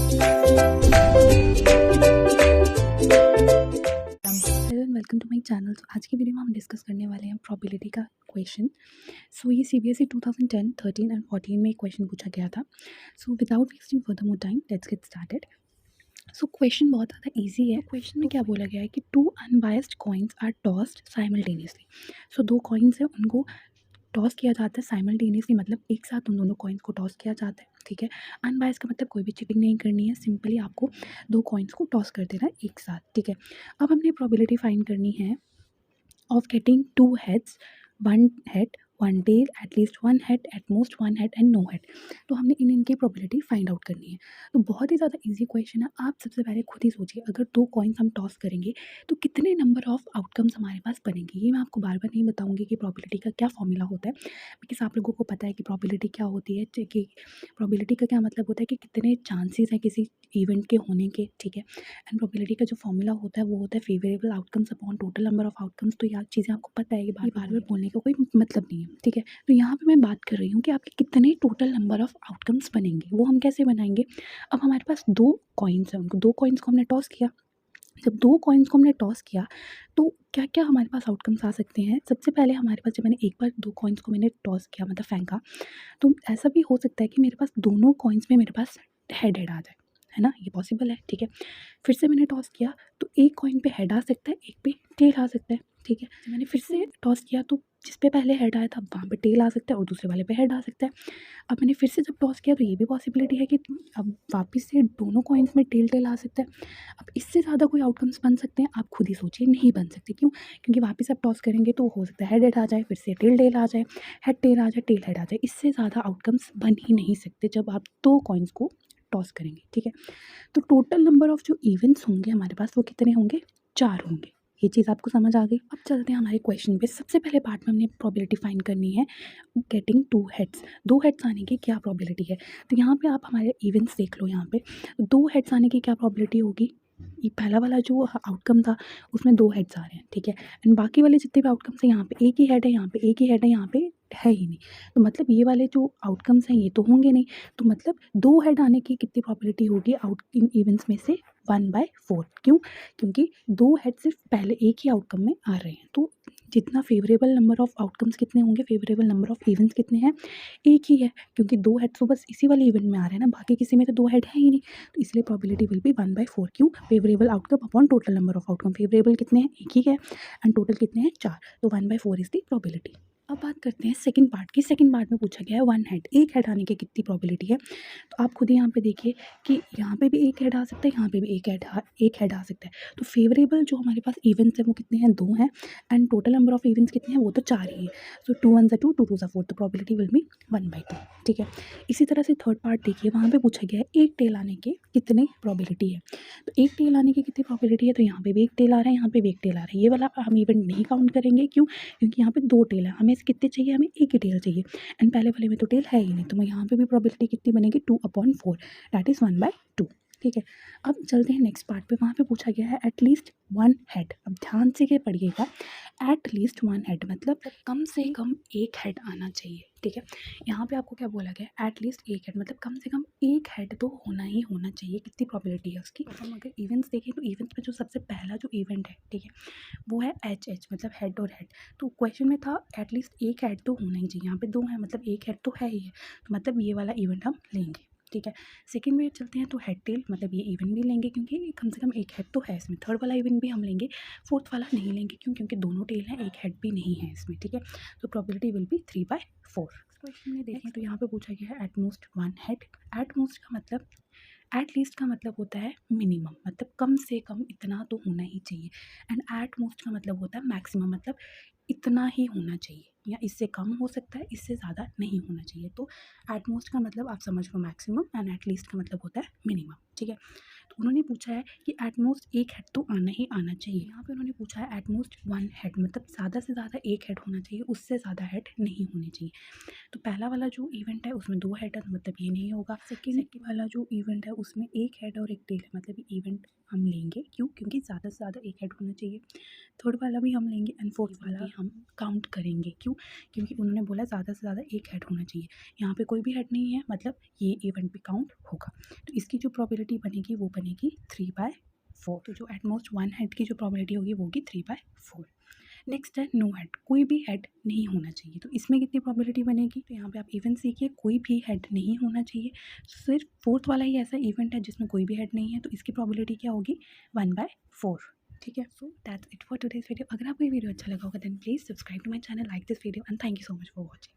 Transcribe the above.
Hello and welcome to my channel. तो आज की वीडियो में हम डिस्कस करने वाले हैं प्रोबेबिलिटी का क्वेश्चन। सो ये सीबीएसई 2010, 13 एंड 14 में एक क्वेश्चन पूछा गया था। So without wasting further more time let's get started. So question बहुत ज़्यादा इजी है। क्वेश्चन में क्या बोला गया है कि 2 unbiased coins are tossed simultaneously. So 2 coins हैं, उनको टॉस किया जाता है साइमल्टेनियसली, मतलब एक साथ उन दोनों कॉइन्स को टॉस किया जाता है। ठीक है, अनबायस्ड का मतलब कोई भी चीटिंग नहीं करनी है, सिंपली आपको 2 कॉइन्स को टॉस कर देना है एक साथ। ठीक है, अब हमने प्रोबेबिलिटी फाइंड करनी है of getting 2 heads, 1 head, 1 tail, at least 1 head, at most 1 head and no head। तो हमने इनकी प्रोबेबिलिटी फाइंड आउट करनी है। तो बहुत ही ज़्यादा इजी क्वेश्चन है। आप सबसे पहले खुद ही सोचिए, अगर 2 कॉइन्स हम टॉस करेंगे तो कितने नंबर ऑफ आउटकम्स हमारे पास बनेंगे। ये मैं आपको बार बार नहीं बताऊंगी कि प्रोबेबिलिटी का क्या फॉर्मूला होता है, बिकॉज आप लोगों को पता है कि प्रोबेबिलिटी क्या होती है, कि प्रोबेबिलिटी का क्या मतलब होता है कि कितने चांसेस हैं किसी इवेंट के होने के। ठीक है, एंड प्रोबेबिलिटी का जो फॉर्मूला होता है वो होता है favourable outcomes upon total number of outcomes. तो यार चीज़ें आपको पता है कि बार बार बोलने का कोई मतलब नहीं है। ठीक है, तो यहाँ पे मैं बात कर रही हूँ कि आपके कितने टोटल नंबर ऑफ आउटकम्स बनेंगे, वो हम कैसे बनाएंगे। अब हमारे पास 2 कॉइन्स हैं, उनको 2 कॉइन्स को हमने टॉस किया। जब 2 कॉइन्स को हमने टॉस किया तो क्या क्या हमारे पास आउटकम्स आ सकते हैं। सबसे पहले हमारे पास, जब मैंने एक बार 2 कॉइन्स को मैंने टॉस किया, मतलब फेंका, तो ऐसा भी हो सकता है कि मेरे पास दोनों कॉइन्स में मेरे पास हेड हेड आ जाए, है ना, ये पॉसिबल है। ठीक है, फिर से मैंने टॉस किया तो एक कॉइन पे हेड आ सकता है, एक पे टेल आ सकता है। ठीक है, मैंने फिर से टॉस किया तो जिस पे पहले हेड आया था वहाँ पे टेल आ सकता है और दूसरे वाले पे हेड आ सकता है। अब मैंने फिर से जब टॉस किया तो ये भी पॉसिबिलिटी है कि अब वापस से दोनों कॉइन्स में टेल टेल आ सकता है। अब इससे ज़्यादा कोई आउटकम्स बन सकते हैं, आप खुद ही सोचिए। नहीं बन सकते, क्यों? क्योंकि वापस आप टॉस करेंगे तो हो सकता है हेड हेड आ जाए, फिर से टेल टेल आ जाए, हेड टेल आ जाए, टेल हेड आ जाए। इससे ज़्यादा आउटकम्स बन ही नहीं सकते जब आप 2 कॉइन्स को टॉस करेंगे। ठीक है, तो टोटल नंबर ऑफ जो इवेंट्स होंगे हमारे पास वो कितने होंगे? 4 होंगे। ये चीज़ आपको समझ आ गई। अब चलते हैं हमारे क्वेश्चन पे। सबसे पहले पार्ट में हमने प्रोबेबिलिटी फाइंड करनी है गेटिंग 2 हेड्स। 2 हेड्स आने की क्या प्रोबेबिलिटी है। तो यहाँ पे आप हमारे इवेंट्स देख लो। यहाँ पे 2 हेड्स आने की क्या प्रोबेबिलिटी होगी। ये पहला वाला जो आउटकम था उसमें 2 हेड्स आ रहे हैं। ठीक है, एंड बाकी वाले जितने भी आउटकम्स हैं, यहाँ पे एक ही हेड है, यहाँ पे एक ही हेड है, यहाँ पे है ही नहीं। तो मतलब ये वाले जो आउटकम्स हैं ये तो होंगे नहीं। तो मतलब 2 हेड आने की कितनी प्रोबेबिलिटी होगी आउट इन इवेंट्स में से? 1/4। क्यों? क्योंकि 2 हेड सिर्फ पहले एक ही आउटकम में आ रहे हैं। तो जितना फेवरेबल नंबर ऑफ आउटकम्स कितने होंगे, फेवरेबल नंबर ऑफ इवेंट्स कितने हैं? एक ही है, क्योंकि 2 हेड तो बस इसी वाले इवेंट में आ रहे हैं ना, बाकी किसी में तो 2 हेड है ही नहीं। तो इसलिए प्रोबेबिलिटी विल बी 1/4। क्यों? Favourable outcome upon total number of outcome. Favourable कितने हैं? एक ही है, एंड टोटल कितने हैं? 4। तो 1/4 इज द प्रोबेबिलिटी। अब बात करते हैं सेकंड पार्ट की। सेकंड पार्ट में पूछा गया है 1 हेड, एक हेड आने की कितनी प्रोबेबिलिटी है। तो आप खुद ही यहाँ पे देखिए कि यहाँ पे भी एक हेड आ सकता है, यहाँ पे भी एक हेड आ सकता है। तो फेवरेबल जो हमारे पास इवेंट्स हैं वो कितने हैं? 2 हैं, and total number of events कितने हैं? वो तो 4 ही है। सो 2 1 2, 2 2 4, तो प्रोबेबिलिटी विल बी 1/2। ठीक है, इसी तरह से थर्ड पार्ट देखिए, वहाँ पे पूछा गया है एक टेल आने के कितने प्रोबेबिलिटी है। तो एक टेल आने की कितनी प्रोबेबिलिटी है। तो यहाँ पे भी एक टेल आ रहा है, यहाँ पे भी एक टेल आ रहा है। ये वाला हम इवेंट नहीं काउंट करेंगे। क्यों? क्योंकि यहाँ पे 2 टेल है, हमें कितने चाहिए? हमें एक ही टेल चाहिए, एंड पहले वाले में तो टेल है ही नहीं। तो मैं यहाँ पे भी प्रोबेबिलिटी कितनी बनेगी? 2/4, दैट इज़ 1/2। ठीक है, अब चलते हैं नेक्स्ट पार्ट पे। वहाँ पे पूछा गया है एटलीस्ट 1 हेड। अब ध्यान से के पढ़िएगा, एटलीस्ट 1 हेड मतलब कम से कम एक हेड आना चाहिए। ठीक है, यहाँ पे आपको क्या बोला गया? एटलीस्ट एक हेड मतलब कम से कम एक हेड तो होना ही होना चाहिए। कितनी प्रोबेबिलिटी है उसकी? हम अगर इवेंट्स देखें तो इवेंट्स में जो सबसे पहला जो इवेंट है, ठीक है, वो है एच मतलब हेड और हेड। तो क्वेश्चन में था एटलीस्ट एक हेड तो होना ही चाहिए। यहाँ पे 2 है मतलब एक हेड तो है ही है, तो मतलब ये वाला इवेंट हम लेंगे। ठीक है, सेकंड में चलते हैं तो हेड टेल, मतलब ये इवेंट भी लेंगे क्योंकि कम से कम एक हेड तो है इसमें। थर्ड वाला इवेंट भी हम लेंगे, फोर्थ वाला नहीं लेंगे। क्यों? क्योंकि दोनों टेल हैं, एक हेड भी नहीं है इसमें। ठीक है, तो प्रोबेबिलिटी विल बी 3/4। क्वेश्चन में देखें तो यहाँ पे पूछा गया है एटमोस्ट 1 हेड। एटमोस्ट का मतलब, एट लीस्ट का मतलब होता है मिनिमम, मतलब कम से कम इतना तो होना ही चाहिए। एंड एट मोस्ट का मतलब होता है मैक्सिमम, मतलब इतना ही होना चाहिए, या इससे कम हो सकता है, इससे ज़्यादा नहीं होना चाहिए। तो एट मोस्ट का मतलब आप समझ लो मैक्सिमम, एंड एट लीस्ट का मतलब होता है मिनिमम। ठीक है, तो उन्होंने पूछा है कि एट मोस्ट एक हेड तो आना ही आना चाहिए। यहाँ पे उन्होंने पूछा है एट मोस्ट 1 हेड, मतलब ज़्यादा से ज़्यादा एक हेड होना चाहिए, उससे ज़्यादा हेड नहीं होने चाहिए। तो पहला वाला जो इवेंट है उसमें 2 हेड है, तो मतलब ये नहीं होगा। सेकेंड वाला जो इवेंट है उसमें एक हेड और एक टेल है, मतलब ये इवेंट हम लेंगे। क्यों? क्योंकि ज़्यादा से ज़्यादा एक हेड होना चाहिए। थर्ड वाला भी हम लेंगे, एंड फोर्थ वाला भी हम काउंट करेंगे। क्यों? क्योंकि उन्होंने बोला ज़्यादा से ज़्यादा एक हेड होना चाहिए। यहाँ पे कोई भी हेड नहीं है, मतलब ये इवेंट भी काउंट होगा। तो इसकी जो प्रॉबिलिटी बनेगी वो बनेगी 3/4। तो जो एटमोस्ट वन हेड की जो प्रॉबिलिटी होगी वो होगी 3/4। नेक्स्ट है नो हेड, कोई भी हेड नहीं होना चाहिए। तो इसमें कितनी प्रॉबिलिटी बनेगी? तो यहाँ पे आप इवेंट सीखिए, कोई भी हेड नहीं होना चाहिए। सिर्फ फोर्थ वाला ही ऐसा इवेंट है जिसमें कोई भी हेड नहीं है, तो इसकी प्रॉबिलिटी क्या होगी? 1/4। ठीक है, so that's it for today's video. अगर आपको ये वीडियो अच्छा लगा होगा then please subscribe to my channel, like this video and thank you so much for watching.